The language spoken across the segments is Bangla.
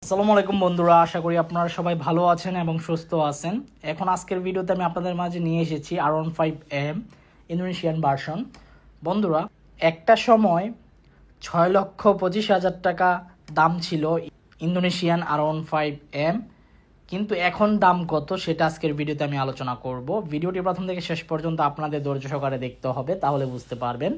আসসালামু আলাইকুম বন্ধুরা, আশা করি আপনারা সবাই ভালো আছেন এবং সুস্থ আছেন। এখন আজকের ভিডিওতে আমি আপনাদের মাঝে নিয়ে এসেছি R15M ইন্দোনেশিয়ান ভার্সন। বন্ধুরা, একটা সময় 6,25,000 টাকা দাম ছিল ইন্দোনেশিয়ান R15M, কিন্তু এখন দাম কত সেটা আজকের ভিডিওতে আমি আলোচনা করব। ভিডিওটি প্রথম থেকে শেষ পর্যন্ত আপনাদের ধৈর্য সহকারে দেখতে হবে, তাহলে বুঝতে পারবেন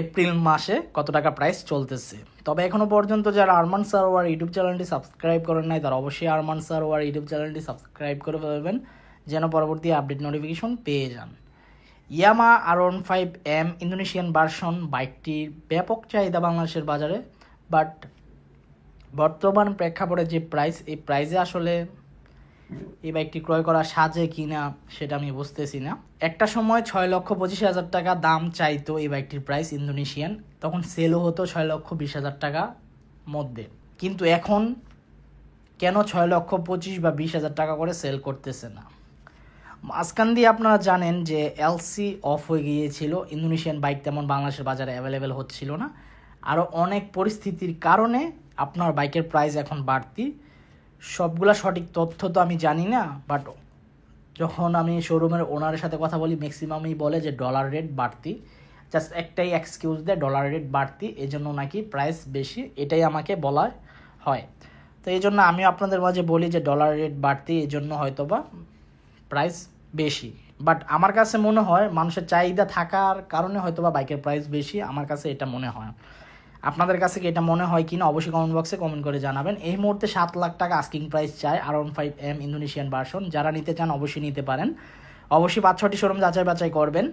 এপ্রিল মাসে কত টাকা প্রাইস চলতেছে। তবে এখনো পর্যন্ত যারা আরমান সারোয়ার ইউটিউব চ্যানেলটি সাবস্ক্রাইব করেন নাই, তারা অবশ্যই আরমান সারোয়ার ইউটিউব চ্যানেলটি সাবস্ক্রাইব করে ফেলবেন, যেন পরবর্তী আপডেট নোটিফিকেশন পেয়ে যান। ইয়ামা R15M ইন্দোনেশিয়ান ভার্সন বাইকটির ব্যাপক চাহিদা বাংলাদেশের বাজারে, বাট বর্তমান প্রেক্ষাপটে যে প্রাইস, এই প্রাইসে আসলে এই বাইকটি ক্রয় করা সাজে কিনা সেটা আমি বুঝতেছি না। একটা সময় 6,25,000 টাকা দাম চাইতো এই বাইকটির প্রাইস ইন্দোনেশিয়ান, তখন সেলও হতো 6,20,000 টাকা মধ্যে। কিন্তু এখন কেন 6,25,000 বা 20,000 টাকা করে সেল করতেছে না? মাঝখান দিয়ে আপনারা জানেন যে এলসি অফ হয়ে গিয়েছিল, ইন্দোনেশিয়ান বাইক তেমন বাংলাদেশের বাজারে অ্যাভেলেবেল হচ্ছিল না। আরও অনেক পরিস্থিতির কারণে আপনার বাইকের প্রাইস এখন বাড়তি। সবগুলা সঠিক তথ্য তো আমি জানি না, বাট যখন আমি শোরুমের ওনারের সাথে কথা বলি, ম্যাক্সিমামই বলে যে ডলার রেট বাড়তি। জাস্ট একটাই এক্সকিউজ দেয়, ডলার রেট বাড়তি, এই জন্য নাকি প্রাইস বেশি, এটাই আমাকে বলা হয়। তো এই জন্য আমি আপনাদের মাঝে বলি যে ডলার রেট বাড়তি, এই জন্য হয়তো বা প্রাইস বেশি। বাট আমার কাছে মনে হয় মানুষের চাহিদা থাকার কারণে হয়তো বা বাইকের প্রাইস বেশি, আমার কাছে এটা মনে হয়। আপনাদের কাছে কি এটা মনে হয় কিনা অবশ্যই কমেন্ট বক্সে কমেন্ট করে জানাবেন। এই মুহূর্তে 7 লাখ টাকা আস্কিং প্রাইস চায় R15M ইন্দোনেশিয়ান ভার্সন। যারা নিতে চান অবশ্যই নিতে পারেন। অবশ্যই 5-6টি শোরুম যাচাই বাছাই করবেন,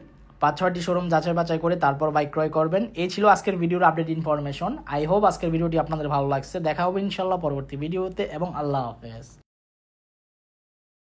5-6টি শোরুম যাচাই বাছাই করে তারপর বাইক ক্রয় করবেন। এই ছিল আজকের ভিডিওর আপডেট ইনফরমেশন। আই হোপ আজকের ভিডিওটি আপনাদের ভালো লাগছে। দেখা হবে ইনশাল্লাহ পরবর্তী ভিডিওতে, এবং আল্লাহ হাফেজ।